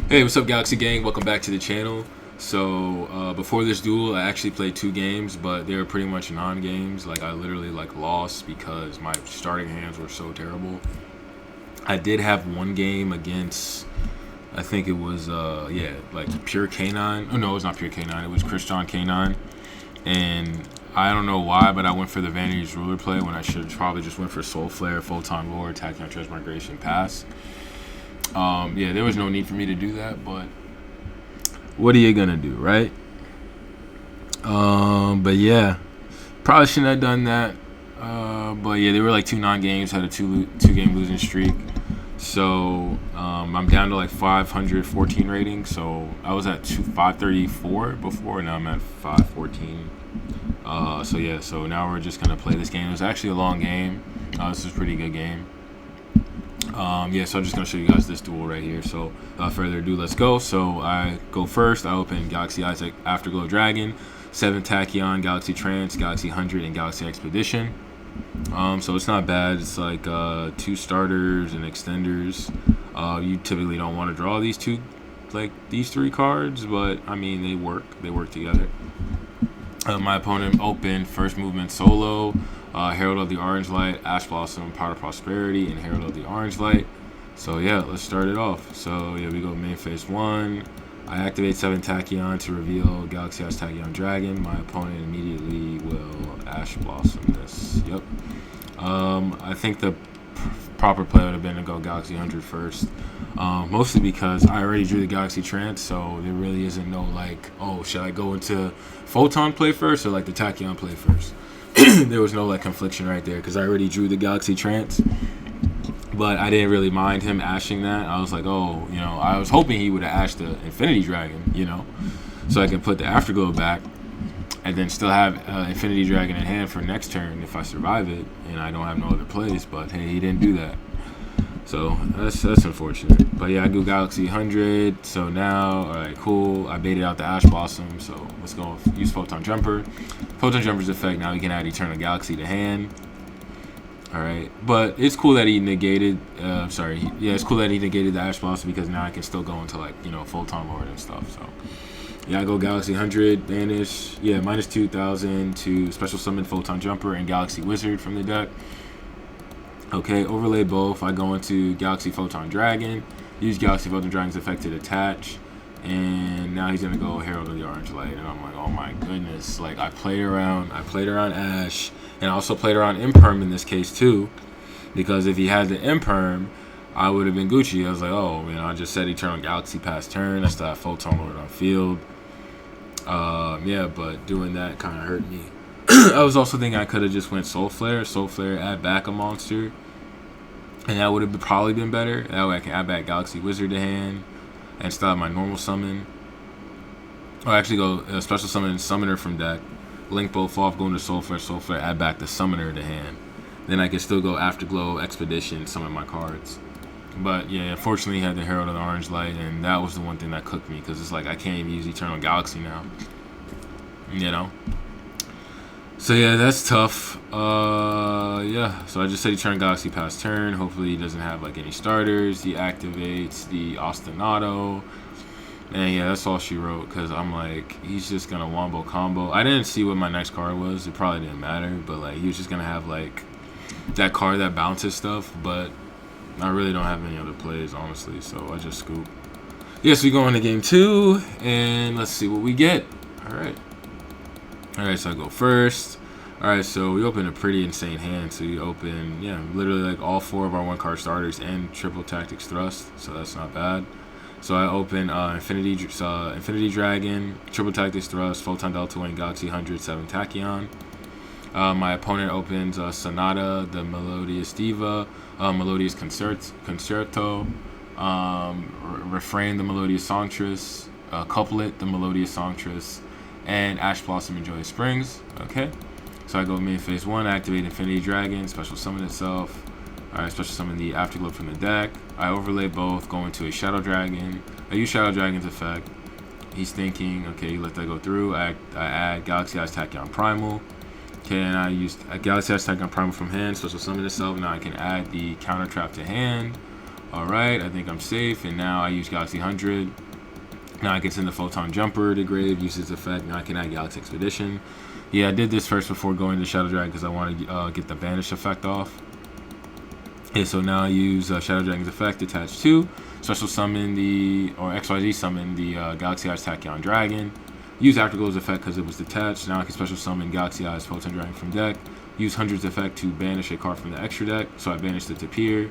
Hey, what's up, Galaxy Gang? Welcome back to the channel. So before this duel, I actually played 2 games, but they were pretty much non-games. Like I literally lost because my starting hands were so terrible. I did have one game against, I think it was Pure Canine. Oh no, it was not Pure Canine. It was Christian Canine, and I don't know why, but I went for the Vanity's Ruler play when I should have probably just went for Soul Flare, Photon Lore, Tachyon Transmigration, Pass. There was no need for me to do that, but what are you gonna do, right? But yeah, probably shouldn't have done that. But yeah, they were like 2 non-games, had a two game losing streak. So I'm down to like 514 rating. So I was at 534 before, now I'm at 514. So now we're just gonna play this game. It was actually a long game. This is a pretty good game. So I'm just going to show you guys this duel right here. So without further ado, let's go. So I go first. I open Galaxy Isaac, Afterglow Dragon, 7 Tachyon, Galaxy Trance, Galaxy 100, and Galaxy Expedition. So it's not bad. It's like 2 starters and extenders. You typically don't want to draw these 3 cards, but I mean they work. They work together. My opponent opened first movement solo, Herald of the Orange Light, Ash Blossom, Powder Prosperity, and Herald of the Orange Light. So yeah, let's start it off. So yeah, we go main phase 1. I activate 7 Tachyon to reveal Galaxy Ice Tachyon Dragon. My opponent immediately will Ash Blossom this. Yep. I think the proper play would have been to go Galaxy 100 first. Mostly because I already drew the Galaxy Trance, so there really isn't no should I go into Photon play first or the Tachyon play first? There was no confliction right there because I already drew the Galaxy Trance, but I didn't really mind him ashing that. I was like, I was hoping he would have ashed the Infinity Dragon, so I can put the Afterglow back and then still have Infinity Dragon in hand for next turn if I survive it and I don't have no other plays. But hey, he didn't do that. So that's unfortunate. But yeah, I go Galaxy 100. So now, alright, cool. I baited out the Ash Blossom. So let's go use Photon Jumper. Photon Jumper's effect, now we can add Eternal Galaxy to hand. Alright. But it's cool that he negated, it's cool that he negated the Ash Blossom because now I can still go into Photon Lord and stuff. So yeah, I go Galaxy 100, Vanish. Yeah, minus 2,000 to special summon Photon Jumper and Galaxy Wizard from the deck. Okay, overlay both. I go into Galaxy Photon Dragon, use Galaxy Photon Dragon's effect to detach, and now he's gonna go Herald of the Orange Light, and I'm like, oh my goodness! I played around Ash, and I also played around Imperm in this case too, because if he had the Imperm, I would have been Gucci. I was like, I just said Eternal Galaxy past turn. I still have Photon Lord on field. But doing that kind of hurt me. I was also thinking I could have just went Soul Flare, add back a monster, and that would have probably been better. That way I can add back Galaxy Wizard to hand and still have my normal summon. Or actually go special summon Summoner from deck, link both off, go into Soul Flare, add back the Summoner to hand. Then I can still go Afterglow, Expedition, summon my cards. But yeah, unfortunately, he had the Herald of the Orange Light, and that was the one thing that cooked me because it's I can't even use Eternal Galaxy now. So yeah, that's tough. So I just said Eternal Galaxy past turn. Hopefully he doesn't have any starters. He activates the Ostinato. And yeah, that's all she wrote because I'm he's just gonna wombo combo. I didn't see what my next card was. It probably didn't matter, but he was just gonna have that card that bounces stuff. But I really don't have any other plays, honestly. So I just scoop. Yes, we go into game 2, and let's see what we get. Alright, so I go first. Alright, so we open a pretty insane hand. So you open, literally all 4 of our 1-card starters and triple Tactics Thrust. So that's not bad. So I open Infinity Dragon, triple Tactics Thrust, Photon Delta Wing, Galaxy 100, 7 Tachyon. My opponent opens Sonata, the Melodious Diva, Melodious Concerto, Refrain, the Melodious Songstress, Couplet, the Melodious Songstress, and Ash Blossom and Joyous Springs. Okay, so I go main phase 1, activate Infinity Dragon, special summon itself. Alright, special summon the Afterglow from the deck. I overlay both, go into a Shadow Dragon. I use Shadow Dragon's effect. He's thinking, okay, let that go through. I add Galaxy Ice Tachyon Primal. Okay, and I use Galaxy Ice Tachyon Primal from hand, special summon itself. Now I can add the Counter Trap to hand. Alright, I think I'm safe, and now I use Galaxy 100. Now I can send the Photon Jumper to grave, use its effect. Now I can add Galaxy Expedition. Yeah, I did this first before going to Shadow Dragon because I want to get the Banish effect off. Okay, so now I use Shadow Dragon's effect, attach to. Special summon or XYZ summon the Galaxy Eyes Tachyon Dragon. Use Afterglow's effect because it was detached. Now I can special summon Galaxy Eyes Photon Dragon from deck. Use 100's effect to banish a card from the extra deck. So I banished it to Pier.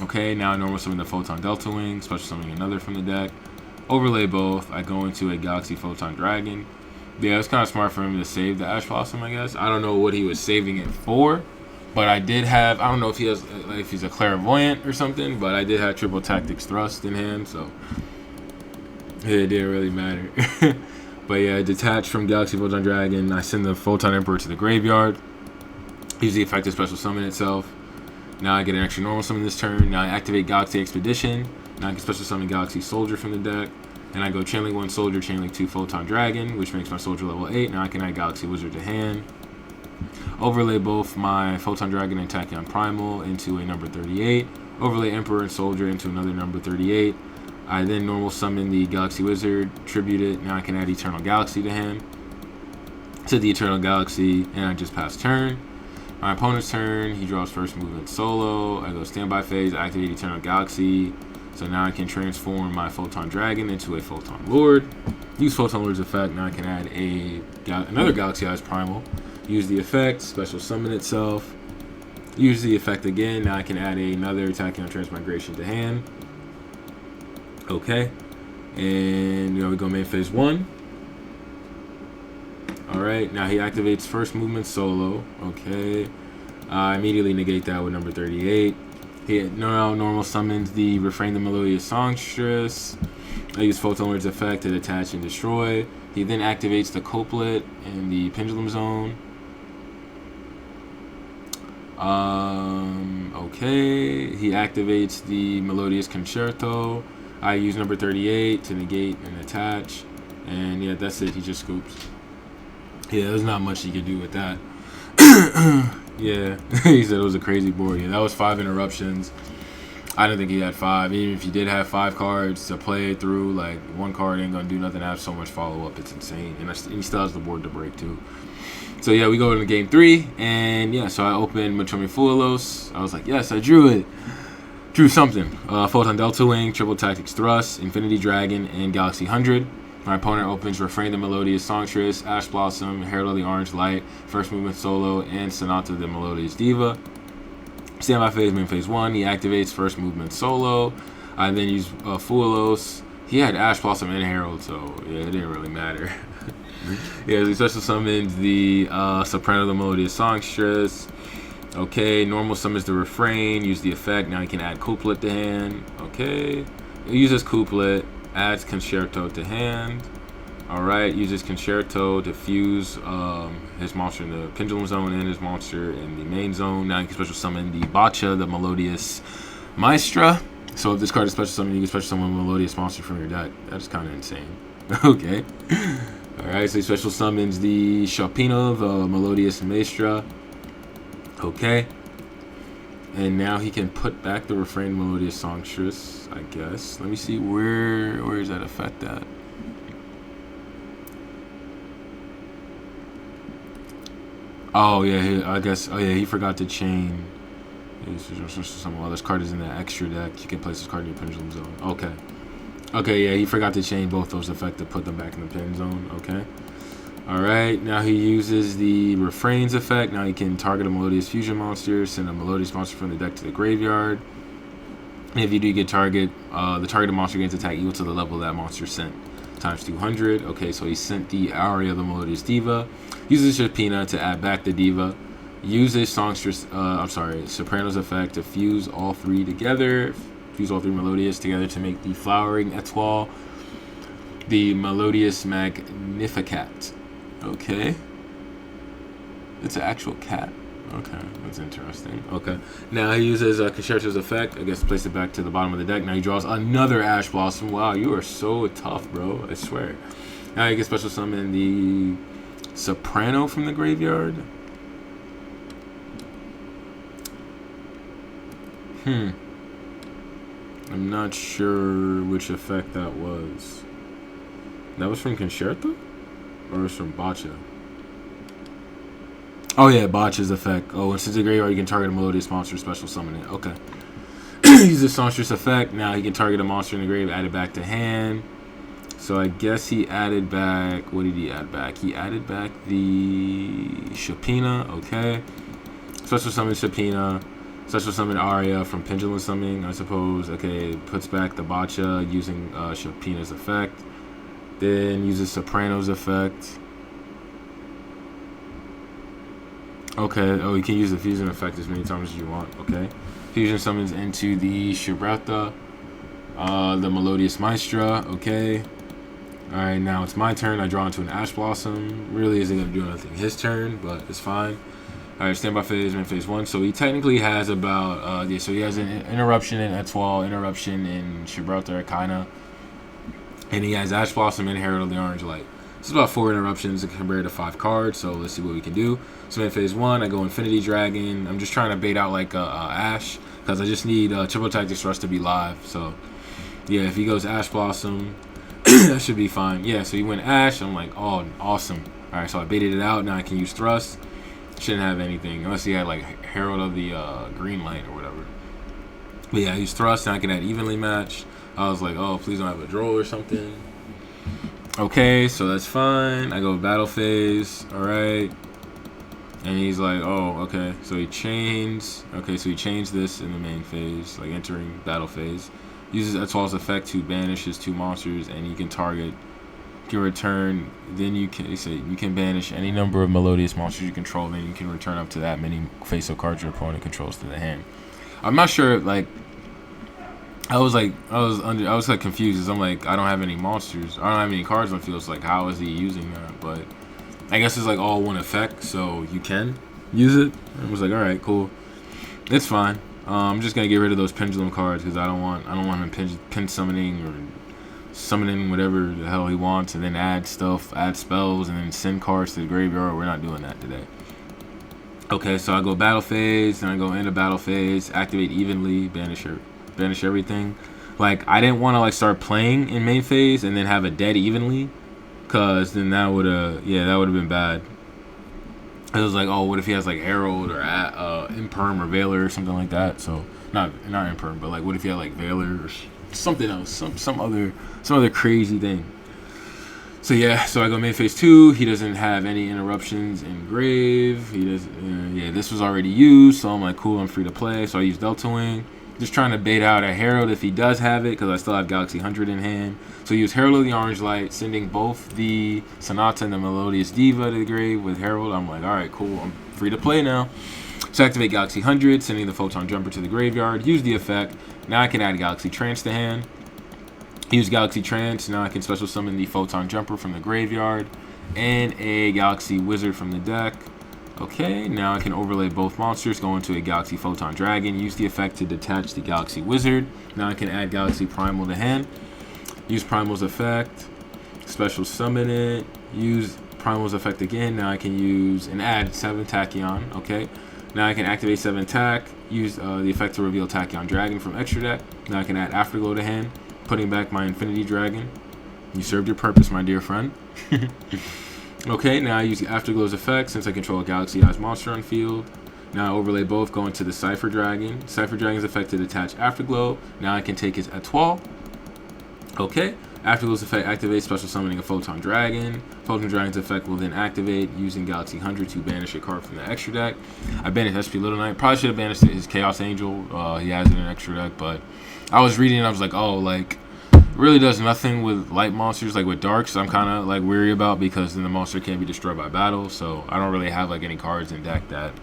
Okay, now I normal summon the Photon Delta Wing, special summoning another from the deck. Overlay both. I go into a Galaxy Photon Dragon. Yeah, it's kind of smart for him to save the Ash Blossom, I guess. I don't know what he was saving it for, but I did have, I don't know if he has, if he's a clairvoyant or something, but I did have triple Tactics Thrust in hand, so it didn't really matter. But yeah, detached from Galaxy Photon Dragon. I send the Photon Emperor to the graveyard. Use the effective special summon itself. Now I get an extra normal summon this turn. Now I activate Galaxy Expedition. Now I can special summon Galaxy Soldier from the deck. And I go Chainlink 1 Soldier, Chainlink 2 Photon Dragon, which makes my Soldier level 8. Now I can add Galaxy Wizard to hand. Overlay both my Photon Dragon and Tachyon Primal into a number 38. Overlay Emperor and Soldier into another number 38. I then normal summon the Galaxy Wizard, tribute it. Now I can add Eternal Galaxy to hand. To the Eternal Galaxy, and I just pass turn. My opponent's turn, he draws first movement solo. I go standby phase, activate Eternal Galaxy. So now I can transform my Photon Dragon into a Photon Lord. Use Photon Lord's effect. Now I can add another Galaxy Eyes Primal. Use the effect, special summon itself. Use the effect again. Now I can add another Tachyon Transmigration to hand. Okay. And we go main phase 1. Alright, now he activates first movement solo. Okay. I immediately negate that with number 38. He now normal summons the Refrain the Melodious Songstress. I use Photon Lord's effect to detach and destroy. He then activates the Couplet and the Pendulum Zone. Okay. He activates the Melodious Concerto. I use number 38 to negate and attach. And yeah, that's it. He just scoops. Yeah, there's not much he could do with that. Yeah, he said it was a crazy board. Yeah, that was 5 interruptions. I don't think he had 5. Even if he did have 5 cards to play through, like, one card ain't gonna do nothing. I have so much follow-up. It's insane. And he still has the board to break, too. So, yeah, we go into game 3. And, yeah, so I opened Machomi Fuelos. I was like, yes, I drew it. Drew something. Photon Delta Wing, Triple Tactics Thrust, Infinity Dragon, and Galaxy 100. My opponent opens Refrain the Melodious Songstress, Ash Blossom, Herald of the Orange Light, First Movement Solo, and Sonata the Melodious Diva. Standby phase, main phase 1. He activates First Movement Solo. I then use Fuelos. He had Ash Blossom and Herald, so yeah, it didn't really matter. Yeah, he special summons the Soprano the Melodious Songstress. Okay, normal summons the Refrain. Use the effect. Now he can add Couplet to hand. Okay, he uses Couplet. Adds Concerto to hand. Alright, uses Concerto to fuse his monster in the Pendulum Zone and his monster in the main zone. Now you can special summon the Bacha, the Melodious Maestra. So if this card is special summon, you can special summon a Melodious monster from your deck. That's kind of insane. Okay. Alright, so he special summons the Sharpino, the Melodious Maestra. Okay. And now he can put back the Refrain Melodious Songstress, I guess. Let me see, where is that effect at? Oh, yeah, I guess, oh, yeah, he forgot to chain. Well, this card is in that extra deck. You can place this card in your Pendulum Zone. Okay. Okay, yeah, he forgot to chain both those effects to put them back in the Pen Zone. Okay. Alright, now he uses the Refrains effect. Now he can target a Melodious Fusion monster, send a Melodious monster from the deck to the graveyard. And if you do get target, the targeted monster gains attack equal to the level that monster sent, times 200. Okay, so he sent the Aria of the Melodious Diva. Uses Sharpina to add back the Diva. Uses Soprano's effect to fuse all 3 together. Fuse all 3 Melodious together to make the Flowering Etoile, the Melodious Magnificat. Okay. It's an actual cat. Okay, that's interesting. Okay. Now he uses Concerto's effect. I guess place it back to the bottom of the deck. Now he draws another Ash Blossom. Wow, you are so tough, bro. I swear. Now he can special summon the Soprano from the graveyard. I'm not sure which effect that was. That was from Concerto? Or was from Boccia? Oh yeah, Botch's effect. Oh, since the graveyard, you can target a Melodious monster, special summon it. Okay. Use the songstress effect. Now he can target a monster in the grave, add it back to hand. So I guess he added back. What did he add back? He added back the Shapina. Okay. Special summon Shapina. Special summon Aria from Pendulum Summoning, I suppose. Okay, puts back the Boccia using Shapina's effect. Then uses Soprano's effect. Okay, oh, you can use the fusion effect as many times as you want. Okay. Fusion summons into the Shibrata, the Melodious Maestra. Okay. Alright, now it's my turn. I draw into an Ash Blossom. Really isn't going to do anything his turn, but it's fine. Alright, standby phase, main phase 1. So he technically has about, so he has an interruption in Etoile, interruption in Gibraltar, kinda. And he has Ash Blossom and Herald of the Orange Light. This is about 4 interruptions compared to 5 cards, so let's see what we can do. So in phase 1, I go Infinity Dragon. I'm just trying to bait out like Ash, because I just need Triple Tactics for us to be live. So, yeah, if he goes Ash Blossom, that should be fine. Yeah, so he went Ash. I'm like, oh, awesome. Alright, so I baited it out. Now I can use Thrust. Shouldn't have anything, unless he had like Herald of the Green Light or whatever. But yeah, I use Thrust, and I can add Evenly Match. I was like, oh, please don't have a draw or something. Okay, so that's fine. I go battle phase. Alright. And he's like, oh, okay. So he chains. Okay, so he changed this in the main phase, like entering battle phase. Uses Etoile's effect to banish his 2 monsters, and you can target, you can return, then you can banish any number of Melodious monsters you control, then you can return up to that many face-up cards your opponent controls to the hand. I'm not sure, like, I was like confused, because I'm like, I don't have any monsters. I don't have any cards on the field. So like, how is he using that? But I guess it's like all one effect, so you can use it. I was like, all right, cool, it's fine. I'm just gonna get rid of those pendulum cards because I don't want him pin summoning or summoning whatever the hell he wants, and then add stuff, add spells, and then send cards to the graveyard. We're not doing that today. Okay, so I go battle phase, then I go into battle phase, activate evenly, banish everything. Like, I didn't want to like start playing in main phase and then have a dead evenly, cause then that would have been bad. It was like, oh, what if he has like Herald or Imperm or Veiler or something like that? So not Imperm, but like, what if he had like Veiler or something else, some other crazy thing. So yeah, so I go main phase 2. He doesn't have any interruptions in grave. He does, this was already used, so I'm like, cool, I'm free to play. So I use Delta Wing. Just trying to bait out a Herald if he does have it, because I still have Galaxy 100 in hand. So use Herald of the Orange Light, sending both the Sonata and the Melodious Diva to the grave with Herald. I'm like, all right, cool, I'm free to play now. So activate Galaxy 100, sending the Photon Jumper to the graveyard. Use the effect. Now I can add Galaxy Trance to hand. Use Galaxy Trance. Now I can special summon the Photon Jumper from the graveyard and a Galaxy Wizard from the deck. Okay, now I can overlay both monsters, go into a Galaxy Photon Dragon, use the effect to detach the Galaxy Wizard. Now I can add Galaxy Primal to hand, use Primal's effect, special summon it, use Primal's effect again. Now I can use and add 7 Tachyon. Okay, now I can activate 7 Tach, use the effect to reveal Tachyon Dragon from extra deck. Now I can add Afterglow to hand, putting back my Infinity Dragon. You served your purpose, my dear friend. Okay, now I use Afterglow's effect since I control a Galaxy Eyes monster on field. Now I overlay both, go into the Cypher Dragon. Cypher Dragon's effect to detach Afterglow. Now I can take his Etoile. Okay, Afterglow's effect activates, special summoning a Photon Dragon. Photon Dragon's effect will then activate using Galaxy 100 to banish a card from the extra deck. I banished SP Little Knight. Probably should have banished his Chaos Angel. He has it in extra deck, but I was reading and I was like, oh, like, really does nothing with light monsters, like with darks. I'm kind of like weary about, because then the monster can't be destroyed by battle. So I don't really have like any cards in deck that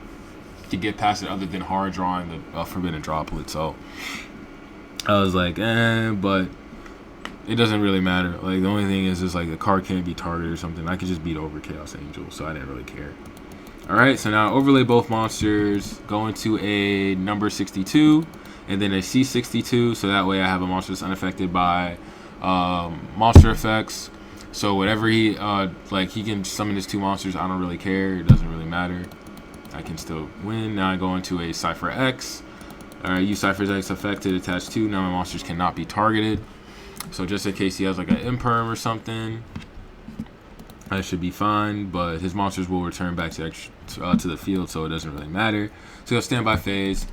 could get past it other than hard drawing the Forbidden Droplet. So I was like, but it doesn't really matter. Like, the only thing is just like the card can't be targeted or something. I could just beat over Chaos Angel, so I didn't really care. All right, so now I overlay both monsters, go into a number 62. And then a C62, so that way I have a monster that's unaffected by monster effects. So whatever he he can summon his 2 monsters. I don't really care. It doesn't really matter. I can still win. Now I go into a Cypher X. Alright, use Cypher's X effect to attach 2. Now my monsters cannot be targeted. So just in case he has like an imperm or something, that should be fine. But his monsters will return back to the field, so it doesn't really matter. So he'll standby phase.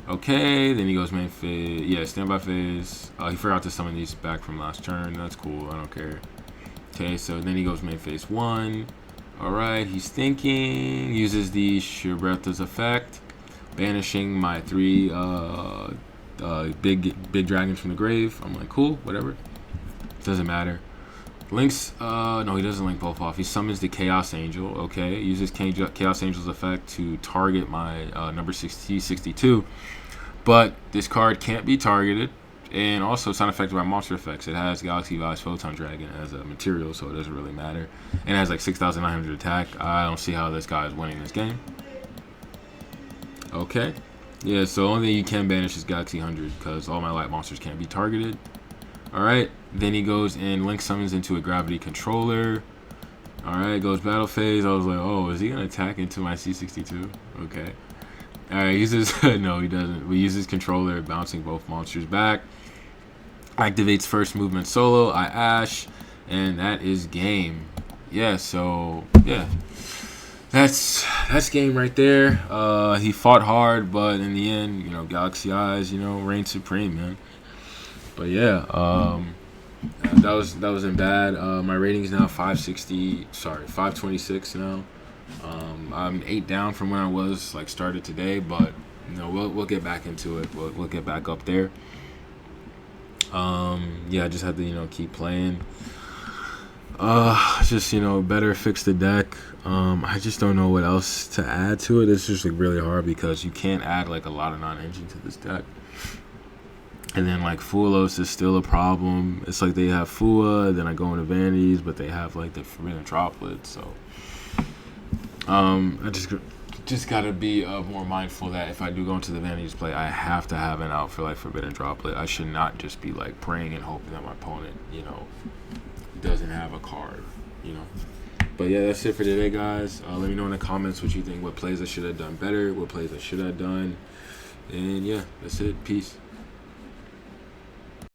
Okay, then he goes main phase. Yeah, standby phase. He forgot to summon these back from last turn. That's cool. I don't care. Okay, so then he goes main phase 1. Alright, he's thinking. Uses the Shibreta's effect, banishing my 3 big dragons from the grave. I'm like, cool, whatever. Doesn't matter. Links, no, he doesn't link both off. He summons the Chaos Angel. Okay, uses Chaos Angel's effect to target my number 62. But this card can't be targeted, and also it's not affected by monster effects. It has Galaxy Vibes Photon Dragon as a material, so it doesn't really matter. And it has like 6,900 attack. I don't see how this guy is winning this game. Okay, yeah, so the only thing you can banish is Galaxy 100 because all my light monsters can't be targeted. Alright, then he goes and Link summons into a Gravity Controller. Alright, goes battle phase. I was like, oh, is he going to attack into my C62? Okay. Alright, uses, no, he doesn't. We use his controller, bouncing both monsters back. Activates first movement solo. I Ash, and that is game. Yeah, so, yeah. That's game right there. He fought hard, but in the end, you know, Galaxy Eyes, you know, reigned supreme, man. But yeah, that wasn't bad. My rating is now 526 now. I'm 8 down from where I was like started today, but you know we'll get back into it. We'll get back up there. Yeah, I just had to keep playing. Just better fix the deck. I just don't know what else to add to it. It's just like really hard because you can't add like a lot of non-engine to this deck. And then like Fulos is still a problem. It's like they have Fua, then I go into Vanities, but they have like the Forbidden Droplet. So I just gotta be more mindful that if I do go into the Vanities play, I have to have an out for like Forbidden Droplet. I should not just be like praying and hoping that my opponent, doesn't have a card, But yeah, that's it for today, guys. Let me know in the comments what you think. What plays I should have done better. What plays I should have done. And yeah, that's it. Peace.